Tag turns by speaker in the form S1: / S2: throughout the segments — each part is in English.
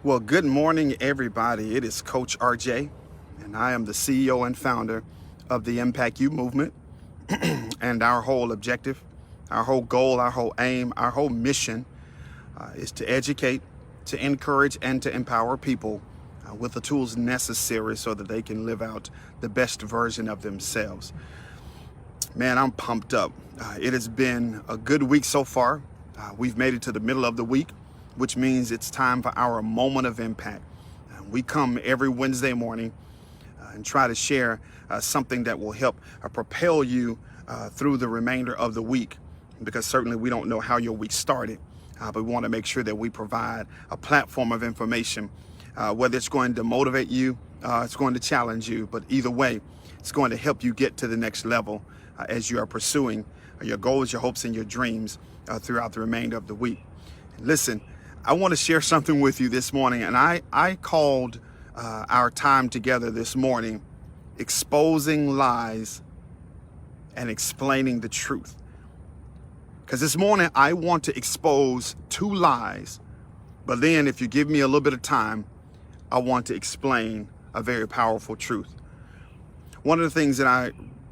S1: Well, good morning, everybody. It is Coach RJ, and I am the CEO and founder of the Impact You movement. And our whole objective, our whole goal, our whole aim, our whole mission is to educate, to encourage, and to empower people with the tools necessary so that they can live out the best version of themselves. Man, I'm pumped up. It has been a good week so far. We've made it to the middle of the week, which means it's time for our moment of impact. We come every Wednesday morning and try to share something that will help propel you through the remainder of the week, because certainly we don't know how your week started, but we want to make sure that we provide a platform of information, whether it's going to motivate you, it's going to challenge you, but either way, it's going to help you get to the next level as you are pursuing your goals, your hopes, and your dreams throughout the remainder of the week. Listen, I want to share something with you this morning, and I called our time together this morning exposing lies and explaining the truth. Because this morning I want to expose two lies, but then if you give me a little bit of time, I want to explain a very powerful truth. One of the things that I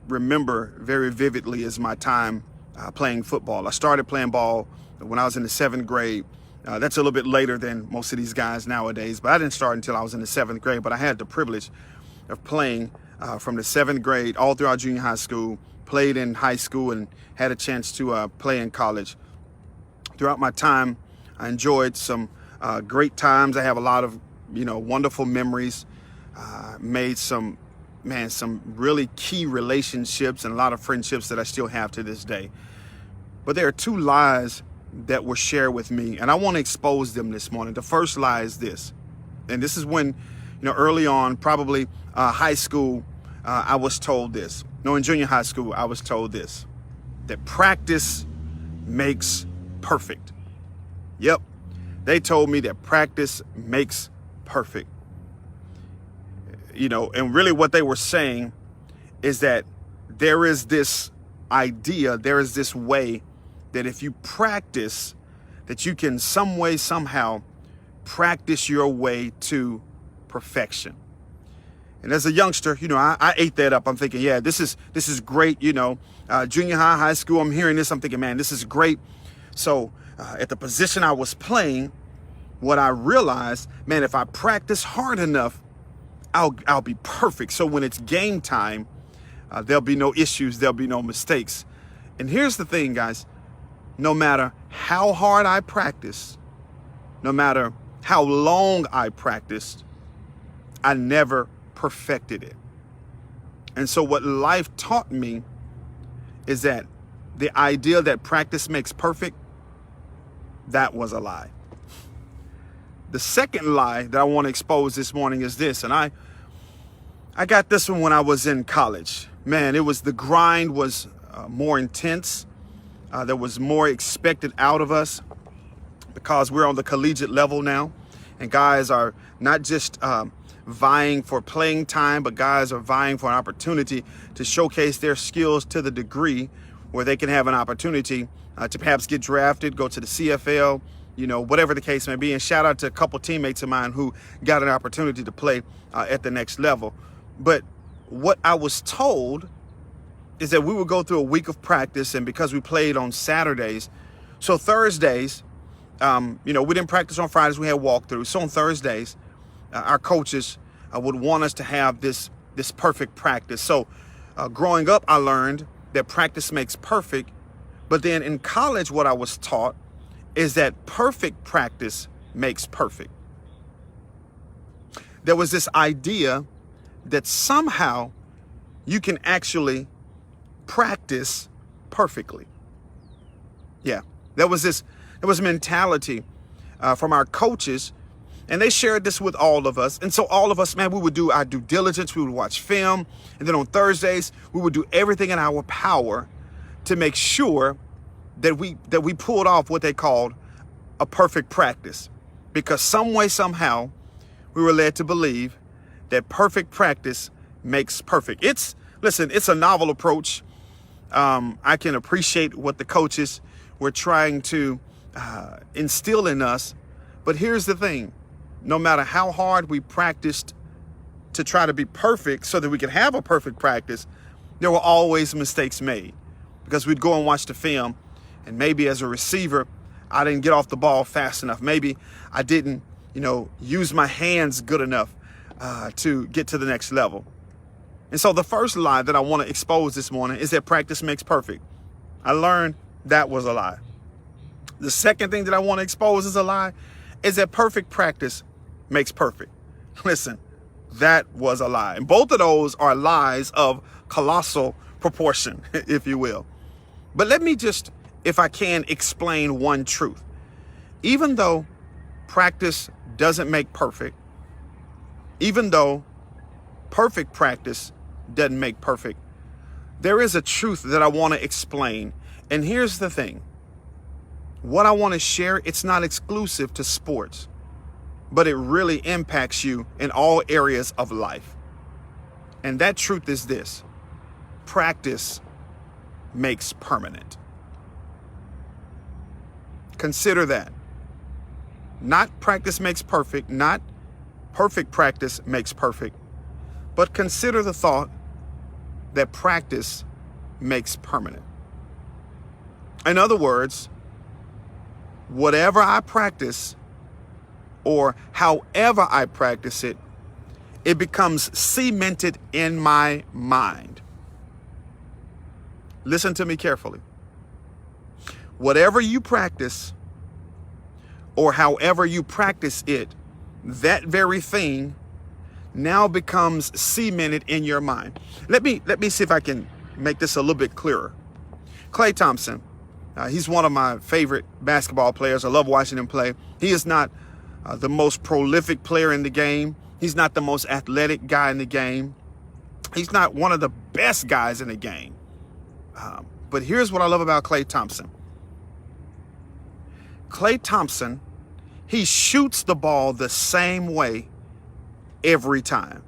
S1: remember very vividly is my time playing football. I started playing ball when I was in the 7th grade. That's a little bit later than most of these guys nowadays, but I didn't start until I was in the 7th grade. But I had the privilege of playing from the 7th grade all throughout junior high school, played in high school, and had a chance to play in college. Throughout my time, I enjoyed some great times. I have a lot of, wonderful memories, made some really key relationships and a lot of friendships that I still have to this day. But there are two lies that were shared with me, and I want to expose them this morning. The first lie is this, and this is when, early on, probably high school, I was told this. No, in junior high school, I was told this, that practice makes perfect. Yep, they told me that practice makes perfect. And really what they were saying is that there is this idea, there is this way that if you practice, that you can some way, somehow practice your way to perfection. And as a youngster, I ate that up. I'm thinking, yeah, this is great. Junior high, high school, I'm hearing this. I'm thinking, man, this is great. So at the position I was playing, what I realized, man, if I practice hard enough, I'll be perfect. So when it's game time, there'll be no issues. There'll be no mistakes. And here's the thing, guys. No matter how hard I practiced, no matter how long I practiced, I never perfected it. And so what life taught me is that the idea that practice makes perfect, that was a lie. The second lie that I want to expose this morning is this, and I got this one when I was in college. Man, the grind was more intense. There was more expected out of us because we're on the collegiate level now, and guys are not just vying for playing time, but guys are vying for an opportunity to showcase their skills to the degree where they can have an opportunity to perhaps get drafted, go to the CFL, whatever the case may be. And shout out to a couple teammates of mine who got an opportunity to play at the next level. But what I was told is that we would go through a week of practice, and because we played on Saturdays, so Thursdays, we didn't practice on Fridays, we had walkthroughs. So on Thursdays, our coaches would want us to have this perfect practice. So growing up, I learned that practice makes perfect. But then in college, what I was taught is that perfect practice makes perfect. There was this idea that somehow you can actually practice perfectly. Yeah, there was a mentality from our coaches, and they shared this with all of us. And so all of us, man, we would do our due diligence. We would watch film. And then on Thursdays, we would do everything in our power to make sure that we pulled off what they called a perfect practice. Because some way, somehow, we were led to believe that perfect practice makes perfect. It's a novel approach. I can appreciate what the coaches were trying to instill in us. But here's the thing. no matter how hard we practiced to try to be perfect so that we could have a perfect practice, there were always mistakes made, because we'd go and watch the film, and maybe as a receiver, I didn't get off the ball fast enough. Maybe I didn't, use my hands good enough to get to the next level. And so the first lie that I want to expose this morning is that practice makes perfect. I learned that was a lie. The second thing that I want to expose as a lie is that perfect practice makes perfect. Listen, that was a lie. And both of those are lies of colossal proportion, if you will. But let me just, if I can, explain one truth. Even though practice doesn't make perfect, even though perfect practice doesn't make perfect, there is a truth that I want to explain. And here's the thing. What I want to share, it's not exclusive to sports, but it really impacts you in all areas of life. And that truth is this: practice makes permanent. Consider that. Not practice makes perfect, not perfect practice makes perfect, but consider the thought that practice makes permanent. In other words, whatever I practice or however I practice it, it becomes cemented in my mind. Listen to me carefully. Whatever you practice or however you practice it, that very thing now becomes cemented in your mind. Let me see if I can make this a little bit clearer. Klay Thompson, he's one of my favorite basketball players. I love watching him play. He is not the most prolific player in the game. He's not the most athletic guy in the game. He's not one of the best guys in the game. But here's what I love about Klay Thompson. Klay Thompson, he shoots the ball the same way every time.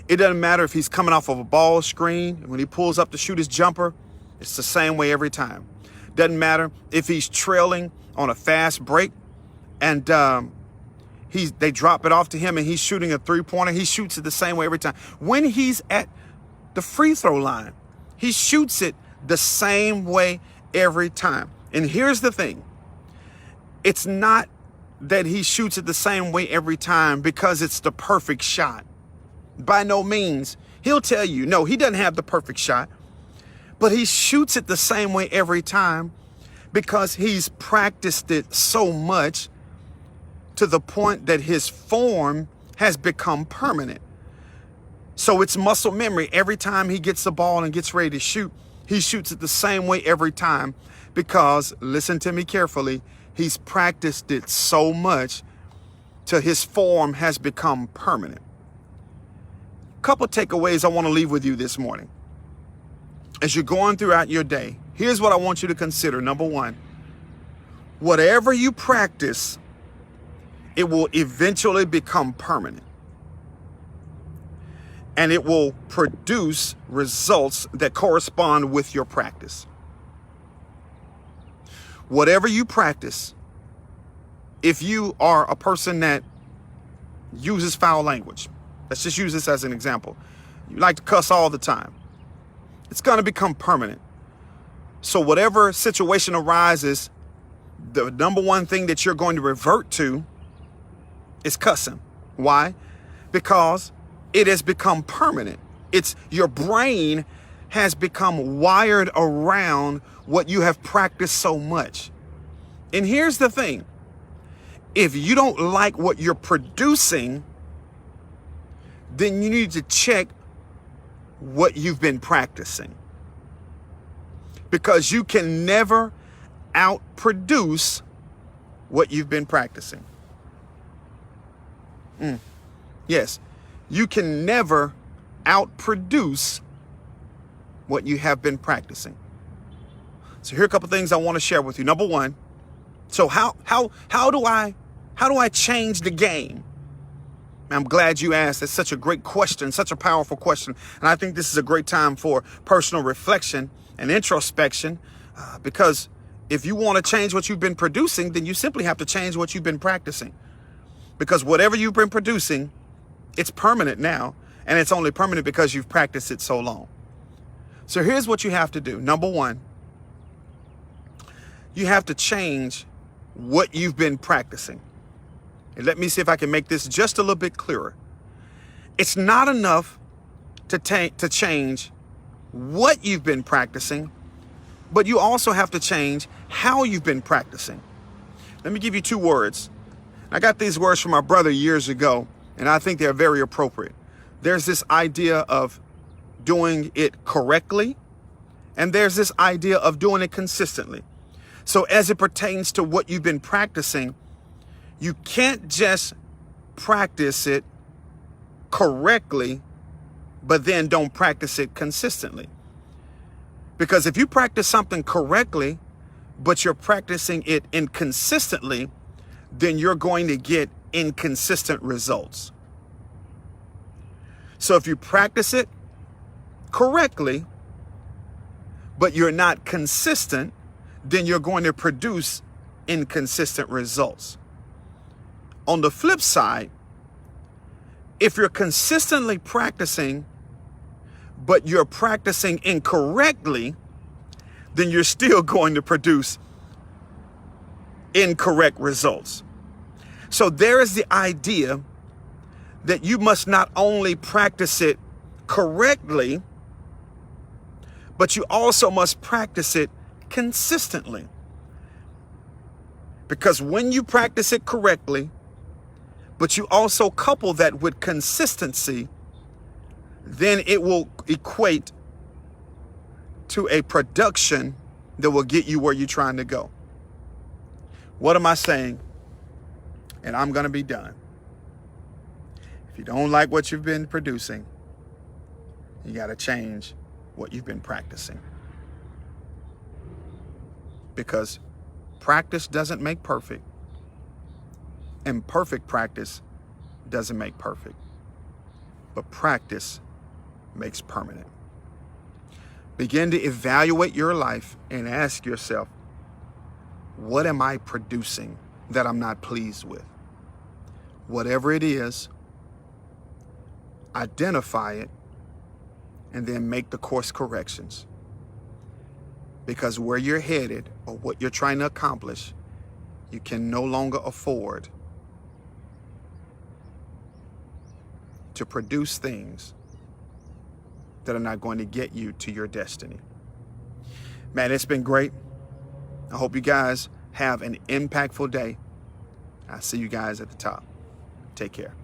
S1: It doesn't matter if he's coming off of a ball screen. When he pulls up to shoot his jumper, it's the same way every time. Doesn't matter if he's trailing on a fast break and they drop it off to him and he's shooting a three-pointer. He shoots it the same way every time. When he's at the free throw line, he shoots it the same way every time. And here's the thing. It's not that he shoots it the same way every time because it's the perfect shot. By no means. He'll tell you, no, he doesn't have the perfect shot, but he shoots it the same way every time because he's practiced it so much to the point that his form has become permanent. So it's muscle memory. Every time he gets the ball and gets ready to shoot, he shoots it the same way every time because, listen to me carefully, he's practiced it so much till his form has become permanent. Couple takeaways I want to leave with you this morning. As you're going throughout your day, here's what I want you to consider. Number one, whatever you practice, it will eventually become permanent. And it will produce results that correspond with your practice. Whatever you practice, if you are a person that uses foul language, let's just use this as an example. You like to cuss all the time. It's going to become permanent. So whatever situation arises, the number one thing that you're going to revert to is cussing. Why? Because it has become permanent. It's your brain has become wired around what you have practiced so much. And here's the thing. If you don't like what you're producing, then you need to check what you've been practicing. Because you can never outproduce what you've been practicing. Yes, you can never outproduce what you have been practicing. So here are a couple things I want to share with you. Number one, so how do I change the game? I'm glad you asked. That's such a great question, such a powerful question. And I think this is a great time for personal reflection and introspection, because if you want to change what you've been producing, then you simply have to change what you've been practicing. Because whatever you've been producing, it's permanent now. And it's only permanent because you've practiced it so long. So here's what you have to do. Number one, you have to change what you've been practicing. And let me see if I can make this just a little bit clearer. It's not enough to change what you've been practicing, but you also have to change how you've been practicing. Let me give you two words. I got these words from my brother years ago, and I think they're very appropriate. There's this idea of doing it correctly, and there's this idea of doing it consistently. So as it pertains to what you've been practicing, you can't just practice it correctly, but then don't practice it consistently. Because if you practice something correctly, but you're practicing it inconsistently, then you're going to get inconsistent results. So if you practice it correctly, but you're not consistent, then you're going to produce inconsistent results. On the flip side, if you're consistently practicing, but you're practicing incorrectly, then you're still going to produce incorrect results. So there is the idea that you must not only practice it correctly, but you also must practice it consistently. Because when you practice it correctly, but you also couple that with consistency, then it will equate to a production that will get you where you're trying to go. What am I saying? And I'm going to be done. If you don't like what you've been producing, you got to change what you've been practicing. Because practice doesn't make perfect, and perfect practice doesn't make perfect. But practice makes permanent. Begin to evaluate your life and ask yourself, what am I producing that I'm not pleased with? Whatever it is, identify it and then make the course corrections. Because where you're headed or what you're trying to accomplish, you can no longer afford to produce things that are not going to get you to your destiny. Man, it's been great. I hope you guys have an impactful day. I'll see you guys at the top. Take care.